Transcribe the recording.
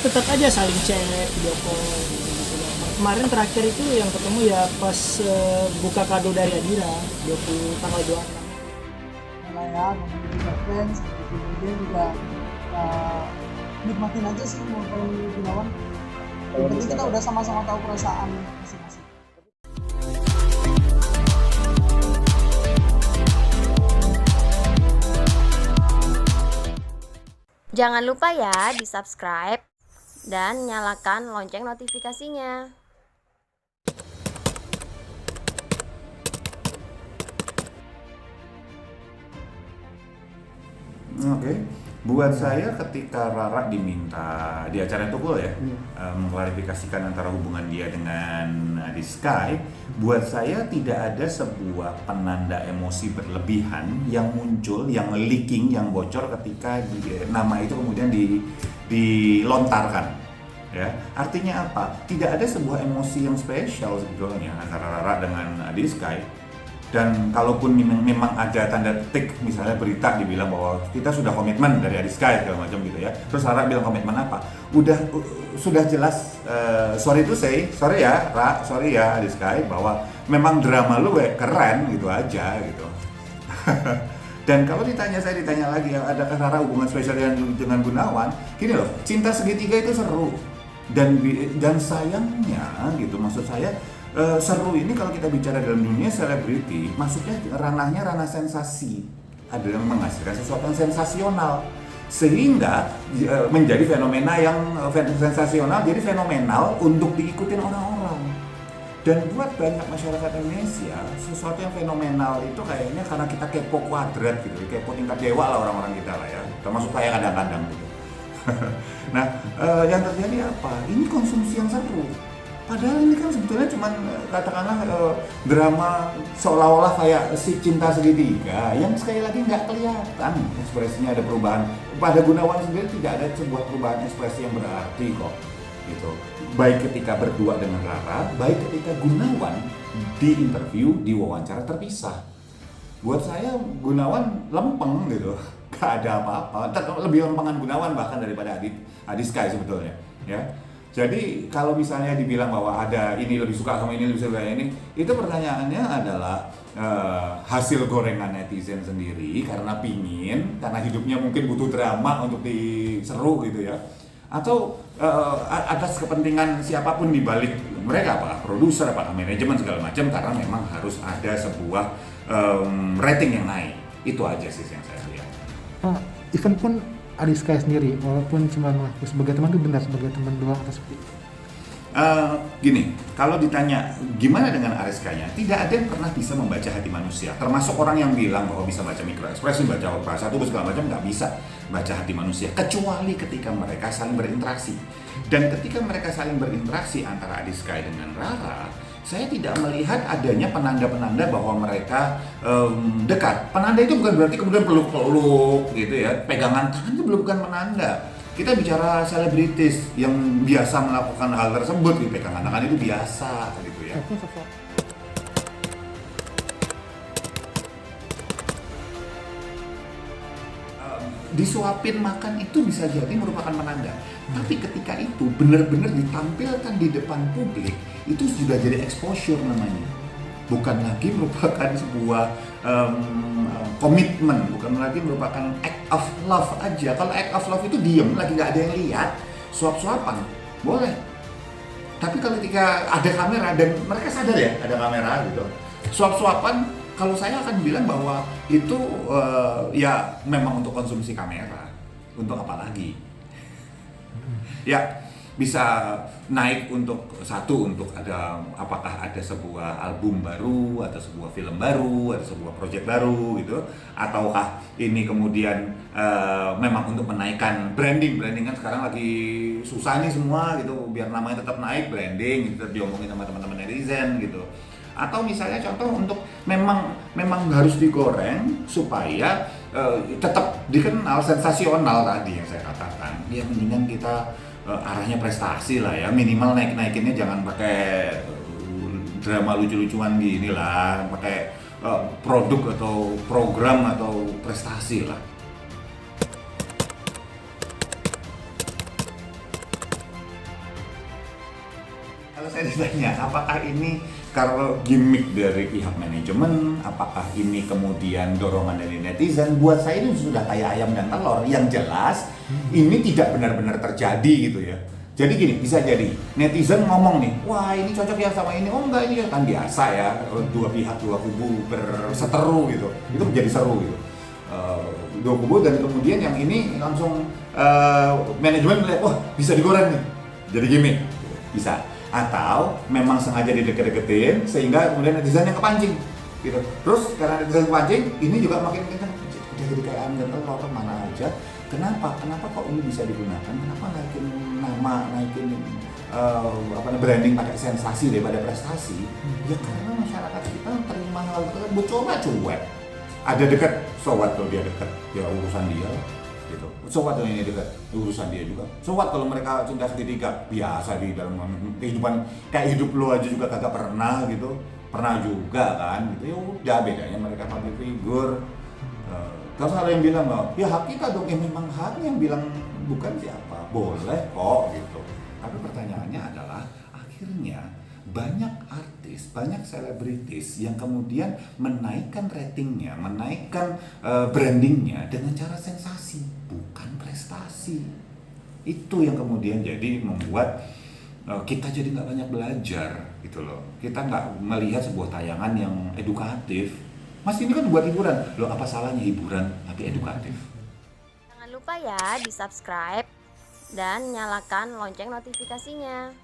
tetap aja saling chat, video call gitu. Kemarin terakhir itu yang ketemu ya pas buka kado dari Adira 20 tanggal 26. Nah ya, namanya juga friends, kemudian juga uh, nikmatin aja sih ngobrol Gunawan. Yang penting kita udah sama-sama tahu perasaan masing-masing. Jangan lupa ya di subscribe dan nyalakan lonceng notifikasinya. Oke. Buat saya ketika Rara diminta di acara itu ya mengklarifikasikan antara hubungan dia dengan Adi Sky, buat saya tidak ada sebuah penanda emosi berlebihan yang muncul, yang leaking, yang bocor ketika nama itu kemudian dilontarkan. Ya, artinya apa? Tidak ada sebuah emosi yang spesial sebetulnya antara Rara dengan Adi Sky. Dan kalaupun memang ada tanda petik, misalnya berita dibilang bahwa kita sudah komitmen dari Adi Sky segala macam gitu ya, terus Rara bilang komitmen apa? Sudah jelas, sorry ya Ra, sorry ya Adi Sky, bahwa memang drama lu keren gitu aja gitu. Dan kalau saya ditanya lagi, adakah Rara hubungan spesial dengan Gunawan? Gini loh, cinta segitiga itu seru, dan sayangnya gitu, maksud saya seru ini kalau kita bicara dalam dunia selebriti, maksudnya ranahnya ranah sensasi, adalah menghasilkan sesuatu yang sensasional, sehingga menjadi fenomena yang sensasional, jadi fenomenal untuk diikutin orang-orang. Dan buat banyak masyarakat Indonesia, sesuatu yang fenomenal itu kayaknya karena kita kepo kuadrat gitu, kepo tingkat dewa lah orang-orang kita lah ya, termasuk saya kadang-kadang gitu. Nah, yang terjadi apa? Ini konsumsi yang seru. Padahal ini kan sebetulnya cuma katakanlah drama seolah-olah kayak si cinta segitiga yang sekali lagi nggak kelihatan ekspresinya ada perubahan. Pada Gunawan sendiri tidak ada sebuah perubahan ekspresi yang berarti kok, gitu. Baik ketika berdua dengan Rara, baik ketika Gunawan di interview, di wawancara terpisah. Buat saya Gunawan lempeng gitu, nggak ada apa-apa. Lebih lempengan Gunawan bahkan daripada Adi Sky sebetulnya, ya. Jadi kalau misalnya dibilang bahwa ada ini lebih suka sama ini, lebih suka ini, itu pertanyaannya adalah hasil gorengan netizen sendiri karena karena hidupnya mungkin butuh drama untuk diseru gitu ya, atau atas kepentingan siapapun di balik mereka, apa produser, apa manajemen segala macam, karena memang harus ada sebuah rating yang naik. Itu aja sih yang saya lihat. Event pun Adi Sky sendiri, walaupun cuma mengaku sebagai teman, itu benar sebagai teman doang atau seperti itu? Gini, kalau ditanya gimana dengan Ariskanya, tidak ada yang pernah bisa membaca hati manusia. Termasuk orang yang bilang bahwa bisa baca mikro ekspresi, baca bahasa tubuh segala macam, nggak bisa baca hati manusia kecuali ketika mereka saling berinteraksi. Dan ketika mereka saling berinteraksi antara Adi Sky dengan Rara, saya tidak melihat adanya penanda-penanda bahwa mereka dekat. Penanda itu bukan berarti kemudian peluk-peluk gitu ya, pegangan tangan itu bukan penanda. Kita bicara selebritis yang biasa melakukan hal tersebut, gitu, pegangan tangan itu biasa gitu ya. Disuapin makan itu bisa jadi merupakan penanda. Tapi ketika itu benar-benar ditampilkan di depan publik, itu sudah jadi exposure namanya. Bukan lagi merupakan sebuah komitmen, bukan lagi merupakan act of love aja. Kalau act of love itu diem, lagi nggak ada yang lihat, suap-suapan, boleh. Tapi kalau ketika ada kamera dan mereka sadar ya ada kamera gitu, suap-suapan, kalau saya akan bilang bahwa itu ya memang untuk konsumsi kamera, untuk apa lagi? Ya bisa naik untuk ada apakah ada sebuah album baru atau sebuah film baru atau sebuah proyek baru gitu, ataukah ini kemudian memang untuk menaikkan branding kan sekarang lagi susah nih semua gitu, biar namanya tetap naik, branding tetap diomongin sama teman-teman netizen gitu. Atau misalnya contoh untuk memang harus digoreng supaya tetap dikenal, sensasional tadi yang saya katakan. Ya mendingan kita arahnya prestasi lah ya, minimal naikinnya jangan pakai drama lucu-lucuan gini lah, pakai produk atau program atau prestasi lah. Kalau saya ditanya, apakah ini kalau gimmick dari pihak manajemen, apakah ini kemudian dorongan dari netizen? Buat saya ini sudah kayak ayam dan telur. Yang jelas, ini tidak benar-benar terjadi gitu ya. Jadi gini, bisa jadi netizen ngomong nih, wah ini cocok ya sama ini, oh enggak ini kan biasa ya, dua pihak, dua kubu berseteru gitu, itu menjadi seru gitu. Dua kubu dan kemudian yang ini langsung manajemen melihat, wah bisa digoreng nih, jadi gimmick, bisa. Atau memang sengaja dideket-deketin sehingga kemudian netizen yang kepancing gitu. Terus karena netizen kepancing, ini juga makin kencang, udah jadi kayak ayam dan telur mana aja. Kenapa kok ini bisa digunakan? Kenapa naikin nama, naikin branding pakai sensasi daripada prestasi? Ya karena masyarakat kita terima hal tersebut coba cuek. Ada dekat, so what kalau dia dekat, ya urusan dia gitu. So what kalau ini dekat, urusan dia juga. So what kalau mereka cinta segitiga, biasa di dalam kehidupan kayak hidup lo aja juga kagak pernah gitu. Pernah juga kan gitu. Ya udah, bedanya mereka public figure. Terus ada yang bilang, ya hak kita dong, ya memang haknya, yang bilang bukan siapa, boleh kok gitu. Tapi pertanyaannya adalah, akhirnya banyak artis, banyak selebritis yang kemudian menaikkan ratingnya, menaikkan brandingnya dengan cara sensasi, bukan prestasi. Itu yang kemudian jadi membuat kita jadi nggak banyak belajar gitu loh. Kita nggak melihat sebuah tayangan yang edukatif. Mas ini kan buat hiburan, loh apa salahnya hiburan tapi edukatif? Jangan lupa ya di subscribe dan nyalakan lonceng notifikasinya.